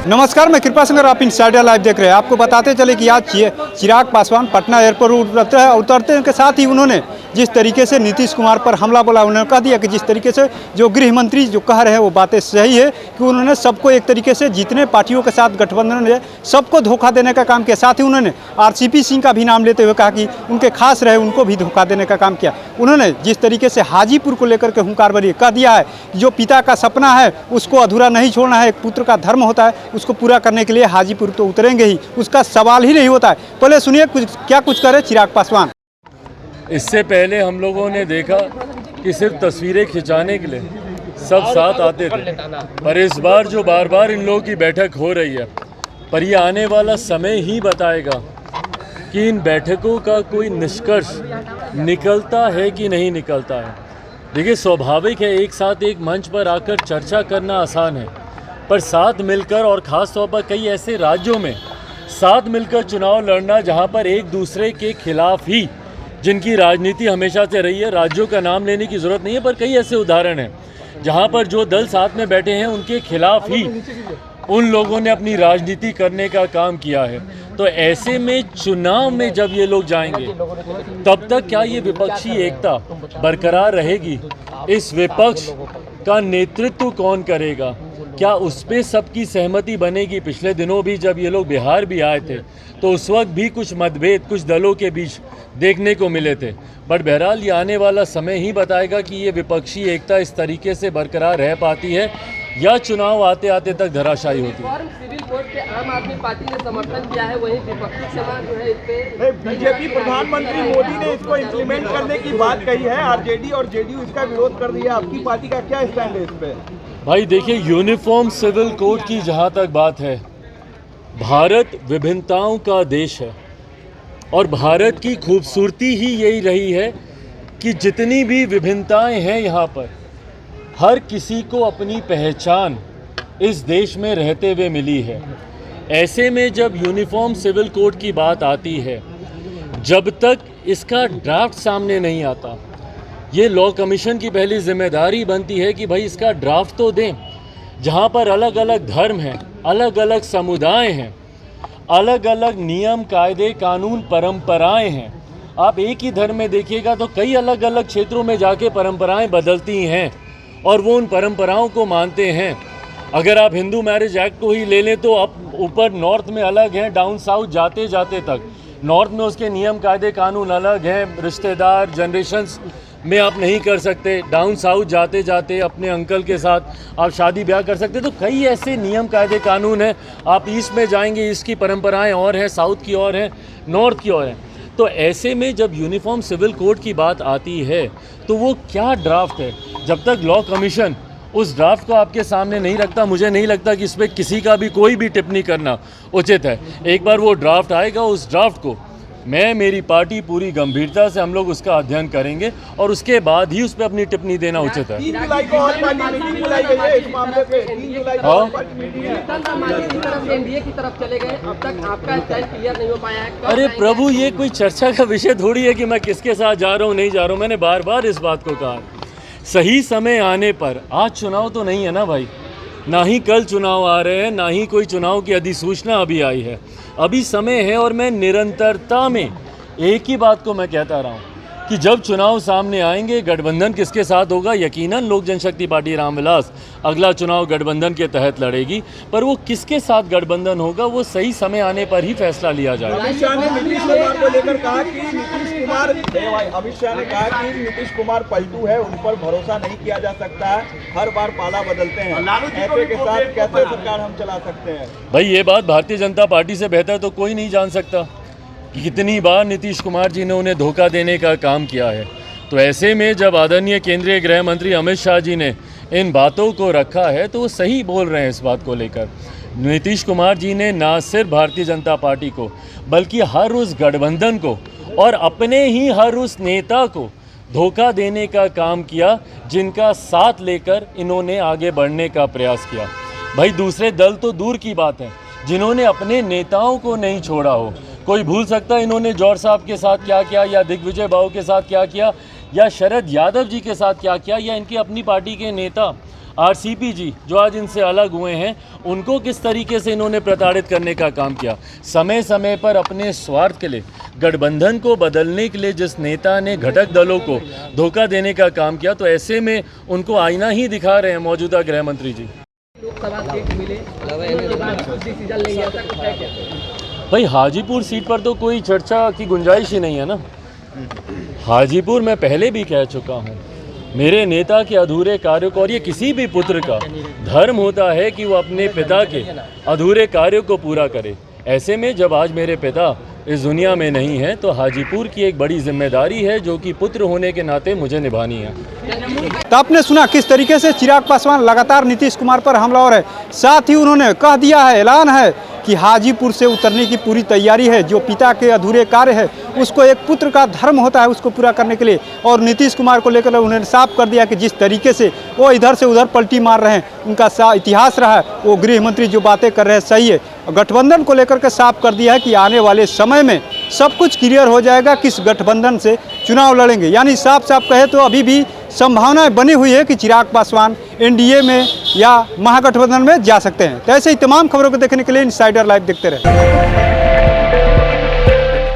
नमस्कार, मैं कृपा सिंगर, आप इनसाइडर लाइव देख रहे हैं। आपको बताते चले कि आज चिराग पासवान पटना एयरपोर्ट उतरते हैं। उतरते के साथ ही उन्होंने जिस तरीके से नीतीश कुमार पर हमला बोला, उन्होंने कह दिया कि जिस तरीके से जो गृह मंत्री जो कह रहे हैं वो बातें सही है कि उन्होंने सबको एक तरीके से जितने पार्टियों के साथ गठबंधन है सबको धोखा देने का काम किया। साथ ही उन्होंने आरसीपी सिंह का भी नाम लेते हुए कहा कि उनके खास रहे उनको भी धोखा देने का काम किया। उन्होंने जिस तरीके से हाजीपुर को लेकर के हुंकार भरी कह दिया है कि जो पिता का सपना है उसको अधूरा नहीं छोड़ना है, एक पुत्र का धर्म होता है, उसको पूरा करने के लिए हाजीपुर तो उतरेंगे ही, उसका सवाल ही नहीं होता है। पहले सुनिए क्या कुछ करे चिराग पासवान। इससे पहले हम लोगों ने देखा कि सिर्फ तस्वीरें खिंचाने के लिए सब साथ आते थे, पर इस बार जो बार बार इन लोगों की बैठक हो रही है, पर ये आने वाला समय ही बताएगा कि इन बैठकों का कोई निष्कर्ष निकलता है कि नहीं निकलता है। देखिए, स्वाभाविक है एक साथ एक मंच पर आकर चर्चा करना आसान है, पर साथ मिलकर और ख़ास तौर पर कई ऐसे राज्यों में साथ मिलकर चुनाव लड़ना जहां पर एक दूसरे के खिलाफ ही, जिनकी राजनीति हमेशा से रही है, राज्यों का नाम लेने की ज़रूरत नहीं है, पर कई ऐसे उदाहरण हैं जहां पर जो दल साथ में बैठे हैं उनके खिलाफ ही उन लोगों ने अपनी राजनीति करने का काम किया है। तो ऐसे में चुनाव में जब ये लोग जाएंगे तब तक क्या ये विपक्षी एकता बरकरार रहेगी? इस विपक्ष का नेतृत्व कौन करेगा? क्या उस पर सबकी सहमति बनेगी? पिछले दिनों भी जब ये लोग बिहार भी आए थे तो उस वक्त भी कुछ मतभेद कुछ दलों के बीच देखने को मिले थे, बट बहरहाल ये आने वाला समय ही बताएगा कि ये विपक्षी एकता इस तरीके से बरकरार रह पाती है या चुनाव आते आते तक धराशायी होती है। सिविल कोड पे आम आदमी पार्टी ने समर्थन किया है, वहीं विपक्षी समाज जो है इस पे बीजेपी प्रधानमंत्री मोदी ने इसको इम्प्लीमेंट करने की बात कही है। आरजेडी और जेडीयू इसका विरोध कर रही है। आपकी पार्टी का क्या स्टैंड है इस पे? भाई देखिए, यूनिफॉर्म सिविल कोड की जहाँ तक बात है, भारत विभिन्नताओं का देश है और भारत की खूबसूरती ही यही रही है कि जितनी भी विभिन्नताएं हैं यहाँ पर, हर किसी को अपनी पहचान इस देश में रहते हुए मिली है। ऐसे में जब यूनिफॉर्म सिविल कोड की बात आती है, जब तक इसका ड्राफ्ट सामने नहीं आता, ये लॉ कमीशन की पहली जिम्मेदारी बनती है कि भाई इसका ड्राफ्ट तो दें। जहाँ पर अलग अलग धर्म हैं, अलग अलग समुदाय हैं, अलग अलग नियम कायदे कानून परंपराएं हैं। आप एक ही धर्म में देखिएगा तो कई अलग अलग क्षेत्रों में जाके परंपराएं बदलती हैं और वो उन परंपराओं को मानते हैं। अगर आप हिंदू मैरिज एक्ट को ही ले लें तो अब ऊपर नॉर्थ में अलग हैं, डाउन साउथ जाते जाते तक नॉर्थ में उसके नियम कायदे कानून अलग हैं, रिश्तेदार जनरेशन्स में आप नहीं कर सकते, डाउन साउथ जाते जाते अपने अंकल के साथ आप शादी ब्याह कर सकते। तो कई ऐसे नियम कायदे कानून हैं। आप ईस्ट में जाएंगे, ईस्ट की परंपराएं और हैं, साउथ की और हैं, नॉर्थ की और हैं। तो ऐसे में जब यूनिफॉर्म सिविल कोड की बात आती है तो वो क्या ड्राफ्ट है, जब तक लॉ कमीशन उस ड्राफ्ट को आपके सामने नहीं रखता, मुझे नहीं लगता कि इस पर किसी का भी कोई भी टिप्पणी करना उचित है। एक बार वो ड्राफ्ट आएगा, उस ड्राफ्ट को मेरी पार्टी पूरी गंभीरता से हम लोग उसका अध्ययन करेंगे और उसके बाद ही उस पर अपनी टिप्पणी देना उचित है। 3 जुलाई को और पार्टी मीटिंग बुलाई गई है इस मामले पे। 3 जुलाई को और पार्टी मीटिंग है। एनडीए की तरफ चले गए, अब तक आपका स्टैंड क्लियर नहीं हो पाया है। अरे प्रभु, ये कोई चर्चा का विषय थोड़ी है कि मैं किसके साथ जा रहा हूँ नहीं जा रहा हूँ। मैंने बार बार इस बात को कहा, सही समय आने पर, आज चुनाव तो नहीं है ना भाई, ना ही कल चुनाव आ रहे हैं, ना ही कोई चुनाव की अधिसूचना अभी आई है। अभी समय है और मैं निरंतरता में एक ही बात को मैं कहता रहा हूँ कि जब चुनाव सामने आएंगे, गठबंधन किसके साथ होगा, यकीनन लोक जनशक्ति पार्टी रामविलास अगला चुनाव गठबंधन के तहत लड़ेगी, पर वो किसके साथ गठबंधन होगा वो सही समय आने पर ही फैसला लिया जाएगा। अमित शाह ने नीतीश कुमार को लेकर कहा कि अमित शाह ने कहा कि नीतीश कुमार पलटू है, उन पर भरोसा नहीं किया जा सकता है, हर बार पाला बदलते हैं, ऐसे के साथ कैसे सरकार हम चला सकते हैं? भाई ये बात भारतीय जनता पार्टी से बेहतर तो कोई नहीं जान सकता कि कितनी बार नीतीश कुमार जी ने उन्हें धोखा देने का काम किया है। तो ऐसे में जब आदरणीय केंद्रीय गृह मंत्री अमित शाह जी ने इन बातों को रखा है तो वो सही बोल रहे हैं इस बात को लेकर। नीतीश कुमार जी ने ना सिर्फ भारतीय जनता पार्टी को बल्कि हर उस गठबंधन को और अपने ही हर उस नेता को धोखा देने का काम किया जिनका साथ लेकर इन्होंने आगे बढ़ने का प्रयास किया। भाई दूसरे दल तो दूर की बात है, जिन्होंने अपने नेताओं को नहीं छोड़ा हो। कोई भूल सकता है इन्होंने जौहर साहब के साथ क्या किया, या दिग्विजय बाबू के साथ क्या किया, या शरद यादव जी के साथ क्या किया, या इनकी अपनी पार्टी के नेता आरसीपी जी जो आज इनसे अलग हुए हैं, उनको किस तरीके से इन्होंने प्रताड़ित करने का काम किया। समय समय पर अपने स्वार्थ के लिए गठबंधन को बदलने के लिए जिस नेता ने घटक दलों को धोखा देने का काम किया, तो ऐसे में उनको आईना ही दिखा रहे हैं मौजूदा गृह मंत्री जी। लोकसभा सीट मिले उसके बाद कुछ डिसीजन लेंगे, ऐसा कुछ है क्या? भाई हाजीपुर सीट पर तो कोई चर्चा की गुंजाइश ही नहीं है ना। हाजीपुर मैं पहले भी कह चुका हूँ, मेरे नेता के अधूरे कार्यों को, और ये किसी भी पुत्र का धर्म होता है कि वो अपने पिता के अधूरे कार्यों को पूरा करे। ऐसे में जब आज मेरे पिता इस दुनिया में नहीं है, तो हाजीपुर की एक बड़ी जिम्मेदारी है जो कि पुत्र होने के नाते मुझे निभानी है। तो आपने सुना किस तरीके से चिराग पासवान लगातार नीतीश कुमार पर हमलावर है। साथ ही उन्होंने कह दिया है, ऐलान है कि हाजीपुर से उतरने की पूरी तैयारी है। जो पिता के अधूरे कार्य है उसको एक पुत्र का धर्म होता है उसको पूरा करने के लिए। और नीतीश कुमार को लेकर उन्होंने साफ कर दिया कि जिस तरीके से वो इधर से उधर पलटी मार रहे हैं, उनका इतिहास रहा है, वो गृह मंत्री जो बातें कर रहे हैं सही है। गठबंधन को लेकर के साफ कर दिया है कि आने वाले समय में सब कुछ क्लियर हो जाएगा, किस गठबंधन से चुनाव लड़ेंगे। यानी साफ साफ कहे तो अभी भी संभावनाएं बनी हुई है कि चिराग पासवान एनडीए में या महागठबंधन में जा सकते हैं। तो ऐसे ही तमाम खबरों को देखने के लिए इनसाइडर लाइव देखते रहें।